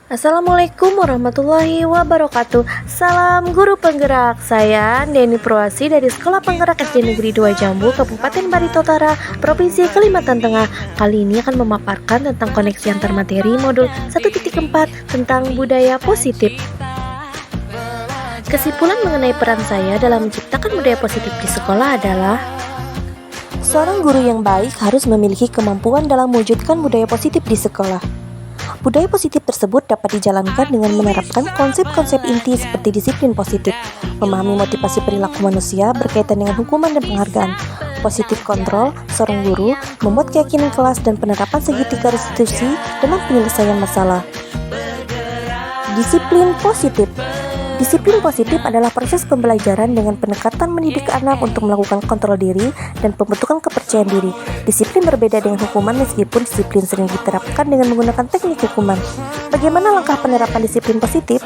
Assalamualaikum warahmatullahi wabarakatuh. Salam guru penggerak. Saya Deni Purwasi dari Sekolah Penggerak SD Negeri 2 Jambu, Kabupaten Barito Utara, Provinsi Kalimantan Tengah. Kali ini akan memaparkan tentang koneksi antar materi modul 1.4 tentang budaya positif. Kesimpulan mengenai peran saya dalam menciptakan budaya positif di sekolah adalah: seorang guru yang baik harus memiliki kemampuan dalam mewujudkan budaya positif di sekolah. Budaya positif tersebut dapat dijalankan dengan menerapkan konsep-konsep inti seperti disiplin positif, memahami motivasi perilaku manusia berkaitan dengan hukuman dan penghargaan, positif kontrol, seorang guru membuat keyakinan kelas dan penerapan segitiga restitusi dalam penyelesaian masalah. Disiplin positif. Disiplin positif adalah proses pembelajaran dengan pendekatan mendidik anak untuk melakukan kontrol diri dan pembentukan kepercayaan diri. Disiplin berbeda dengan hukuman meskipun disiplin sering diterapkan dengan menggunakan teknik hukuman. Bagaimana langkah penerapan disiplin positif?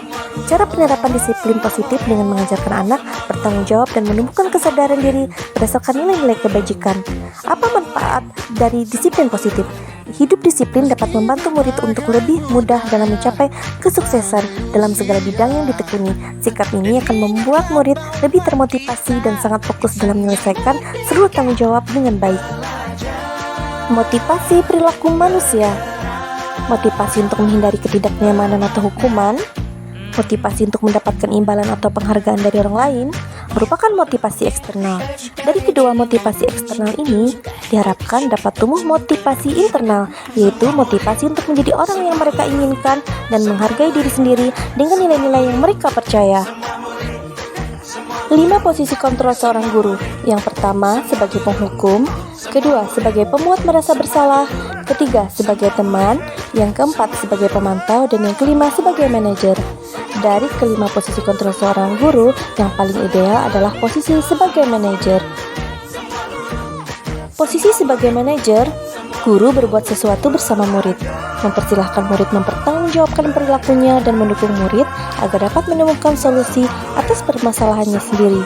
Cara penerapan disiplin positif dengan mengajarkan anak bertanggung jawab dan menumbuhkan kesadaran diri berdasarkan nilai-nilai kebajikan. Apa manfaat dari disiplin positif? Hidup disiplin dapat membantu murid untuk lebih mudah dalam mencapai kesuksesan dalam segala bidang yang ditekuni. Sikap ini akan membuat murid lebih termotivasi dan sangat fokus dalam menyelesaikan seluruh tanggung jawab dengan baik. Motivasi perilaku manusia. Motivasi untuk menghindari ketidaknyamanan atau hukuman, motivasi untuk mendapatkan imbalan atau penghargaan dari orang lain, merupakan motivasi eksternal. Dari kedua motivasi eksternal ini, diharapkan dapat tumbuh motivasi internal, yaitu motivasi untuk menjadi orang yang mereka inginkan dan menghargai diri sendiri dengan nilai-nilai yang mereka percaya. 5 posisi kontrol seorang guru. Yang pertama, sebagai penghukum. Kedua, sebagai pemuat merasa bersalah. Ketiga, sebagai teman. Yang keempat, sebagai pemantau. Dan yang kelima, sebagai manajer. Dari kelima posisi kontrol seorang guru, yang paling ideal adalah posisi sebagai manajer. Posisi sebagai manajer, guru berbuat sesuatu bersama murid, mempersilahkan murid mempertanggungjawabkan perilakunya dan mendukung murid agar dapat menemukan solusi atas permasalahannya sendiri.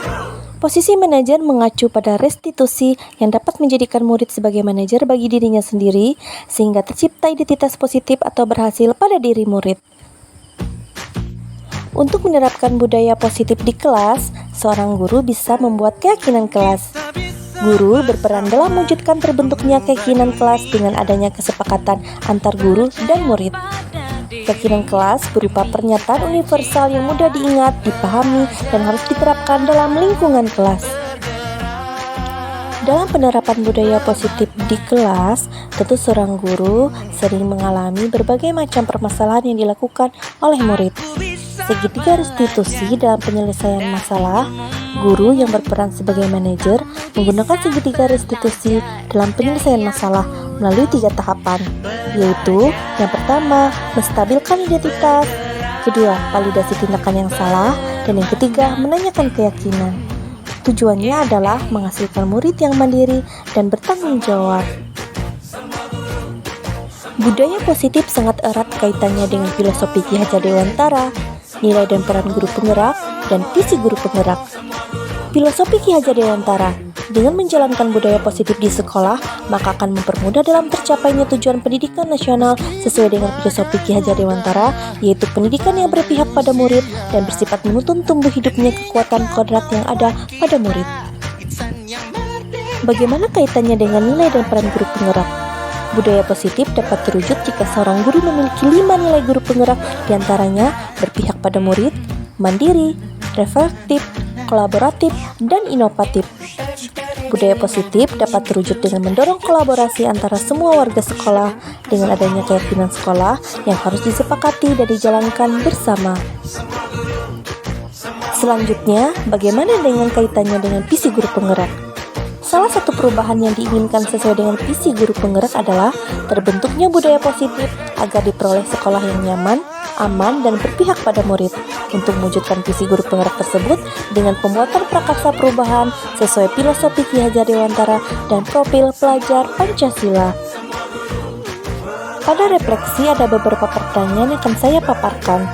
Posisi manajer mengacu pada restitusi yang dapat menjadikan murid sebagai manajer bagi dirinya sendiri, sehingga tercipta identitas positif atau berhasil pada diri murid. Untuk menerapkan budaya positif di kelas, seorang guru bisa membuat keyakinan kelas. Guru berperan dalam mewujudkan terbentuknya keyakinan kelas dengan adanya kesepakatan antar guru dan murid. Keyakinan kelas berupa pernyataan universal yang mudah diingat, dipahami, dan harus diterapkan dalam lingkungan kelas. Dalam penerapan budaya positif di kelas, tentu seorang guru sering mengalami berbagai macam permasalahan yang dilakukan oleh murid. Segitiga restitusi dalam penyelesaian masalah, guru yang berperan sebagai manajer menggunakan segitiga restitusi dalam penyelesaian masalah melalui 3 tahapan, yaitu yang pertama, menstabilkan identitas, kedua, validasi tindakan yang salah, dan yang ketiga, menanyakan keyakinan. Tujuannya adalah menghasilkan murid yang mandiri dan bertanggung jawab. Budaya positif sangat erat kaitannya dengan filosofi Ki Hajar Dewantara, nilai dan peran guru penggerak, dan visi guru penggerak. Filosofi Ki Hajar Dewantara, dengan menjalankan budaya positif di sekolah, maka akan mempermudah dalam tercapainya tujuan pendidikan nasional sesuai dengan filosofi Ki Hajar Dewantara, yaitu pendidikan yang berpihak pada murid dan bersifat menuntun tumbuh hidupnya kekuatan kodrat yang ada pada murid. Bagaimana kaitannya dengan nilai dan peran guru penggerak? Budaya positif dapat terwujud jika seorang guru memiliki 5 nilai guru penggerak, diantaranya berpihak pada murid, mandiri, reflektif, kolaboratif, dan inovatif. Budaya positif dapat terwujud dengan mendorong kolaborasi antara semua warga sekolah dengan adanya keyakinan sekolah yang harus disepakati dan dijalankan bersama. Selanjutnya, bagaimana dengan kaitannya dengan visi guru penggerak? Salah satu perubahan yang diinginkan sesuai dengan visi guru penggerak adalah terbentuknya budaya positif agar diperoleh sekolah yang nyaman, aman, dan berpihak pada murid. Untuk mewujudkan visi guru penggerak tersebut dengan pembuatan prakarsa perubahan sesuai filosofi Ki Hajar Dewantara dan profil pelajar Pancasila. Pada refleksi ada beberapa pertanyaan yang akan saya paparkan.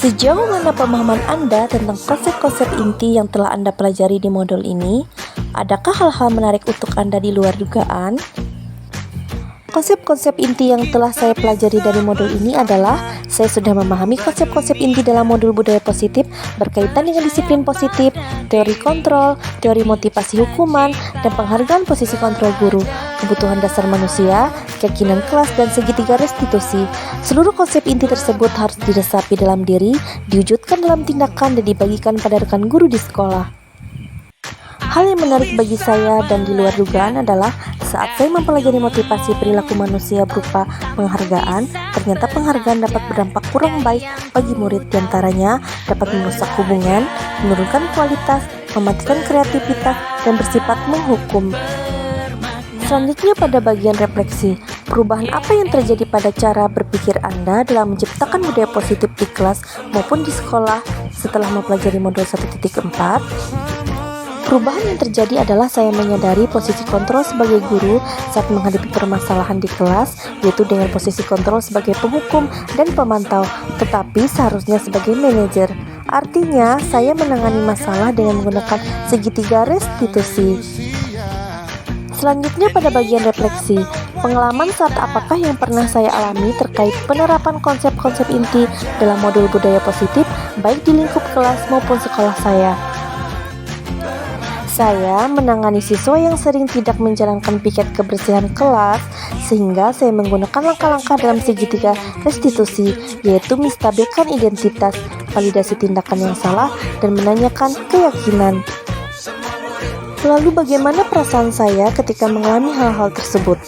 Sejauh mana pemahaman Anda tentang konsep-konsep inti yang telah Anda pelajari di modul ini? Adakah hal-hal menarik untuk Anda di luar dugaan? Konsep-konsep inti yang telah saya pelajari dari modul ini adalah saya sudah memahami konsep-konsep inti dalam modul budaya positif berkaitan dengan disiplin positif, teori kontrol, teori motivasi hukuman, dan penghargaan posisi kontrol guru, kebutuhan dasar manusia, keyakinan kelas, dan segitiga restitusi. Seluruh konsep inti tersebut harus diresapi dalam diri, diwujudkan dalam tindakan, dan dibagikan pada rekan guru di sekolah. Hal yang menarik bagi saya dan di luar dugaan adalah saat saya mempelajari motivasi perilaku manusia berupa penghargaan, ternyata penghargaan dapat berdampak kurang baik bagi murid, diantaranya dapat merusak hubungan, menurunkan kualitas, mematikan kreativitas, dan bersifat menghukum. Selanjutnya pada bagian refleksi, perubahan apa yang terjadi pada cara berpikir Anda dalam menciptakan budaya positif di kelas maupun di sekolah setelah mempelajari modul 1.4? Perubahan yang terjadi adalah saya menyadari posisi kontrol sebagai guru saat menghadapi permasalahan di kelas, yaitu dengan posisi kontrol sebagai penghukum dan pemantau, tetapi seharusnya sebagai manajer. Artinya, saya menangani masalah dengan menggunakan segitiga restitusi. Selanjutnya pada bagian refleksi, pengalaman saat apakah yang pernah saya alami terkait penerapan konsep-konsep inti dalam modul budaya positif, baik di lingkup kelas maupun sekolah saya. Saya menangani siswa yang sering tidak menjalankan piket kebersihan kelas, sehingga saya menggunakan langkah-langkah dalam segitiga restitusi, yaitu menstabilkan identitas, validasi tindakan yang salah, dan menanyakan keyakinan. Lalu bagaimana perasaan saya ketika mengalami hal-hal tersebut?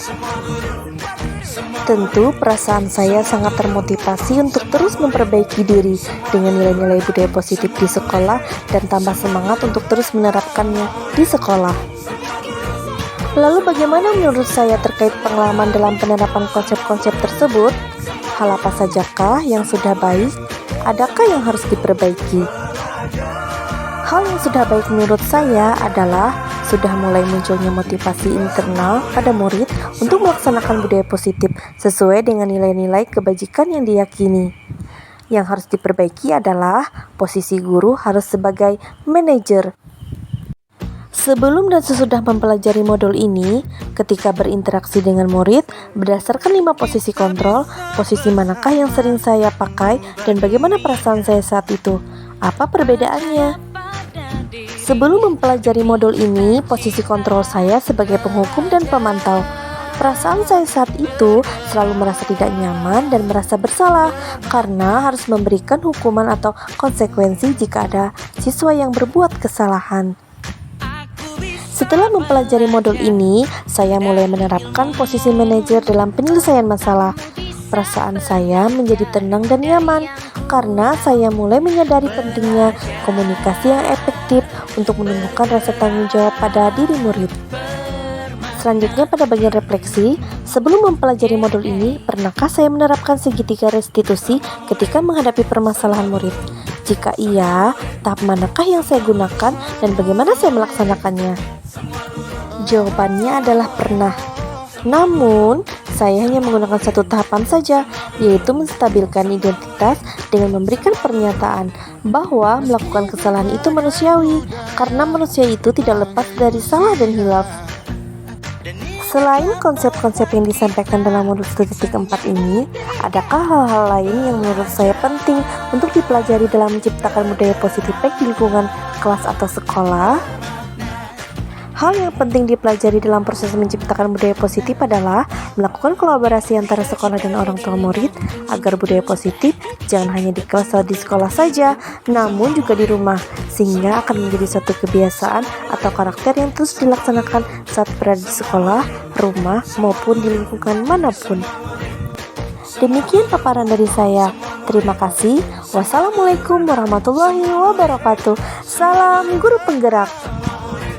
Tentu perasaan saya sangat termotivasi untuk terus memperbaiki diri dengan nilai-nilai budaya positif di sekolah dan tambah semangat untuk terus menerapkannya di sekolah. Lalu bagaimana menurut saya terkait pengalaman dalam penerapan konsep-konsep tersebut? Hal apa sajakah yang sudah baik? Adakah yang harus diperbaiki? Hal yang sudah baik menurut saya adalah sudah mulai munculnya motivasi internal pada murid untuk melaksanakan budaya positif sesuai dengan nilai-nilai kebajikan yang diyakini. Yang harus diperbaiki adalah posisi guru harus sebagai manajer. Sebelum dan sesudah mempelajari modul ini, ketika berinteraksi dengan murid, berdasarkan 5 posisi kontrol, posisi manakah yang sering saya pakai dan bagaimana perasaan saya saat itu? Apa perbedaannya? Sebelum mempelajari modul ini, posisi kontrol saya sebagai penghukum dan pemantau. Perasaan saya saat itu selalu merasa tidak nyaman dan merasa bersalah karena harus memberikan hukuman atau konsekuensi jika ada siswa yang berbuat kesalahan. Setelah mempelajari modul ini, saya mulai menerapkan posisi manajer dalam penyelesaian masalah. Perasaan saya menjadi tenang dan nyaman karena saya mulai menyadari pentingnya komunikasi yang efektif untuk menumbuhkan rasa tanggung jawab pada diri murid. Selanjutnya pada bagian refleksi, sebelum mempelajari modul ini, pernahkah saya menerapkan segitiga restitusi ketika menghadapi permasalahan murid? Jika iya, tahap manakah yang saya gunakan dan bagaimana saya melaksanakannya? Jawabannya adalah pernah. Namun, saya hanya menggunakan satu tahapan saja, yaitu menstabilkan identitas dengan memberikan pernyataan bahwa melakukan kesalahan itu manusiawi, karena manusia itu tidak lepas dari salah dan hilaf. Selain konsep-konsep yang disampaikan dalam modul 1.4 ini, adakah hal-hal lain yang menurut saya penting untuk dipelajari dalam menciptakan budaya positif baik di lingkungan kelas atau sekolah? Hal yang penting dipelajari dalam proses menciptakan budaya positif adalah melakukan kolaborasi antara sekolah dan orang tua murid agar budaya positif jangan hanya di kelas atau di sekolah saja, namun juga di rumah, sehingga akan menjadi suatu kebiasaan atau karakter yang terus dilaksanakan saat berada di sekolah, rumah, maupun di lingkungan manapun. Demikian paparan dari saya. Terima kasih. Wassalamualaikum warahmatullahi wabarakatuh. Salam guru penggerak.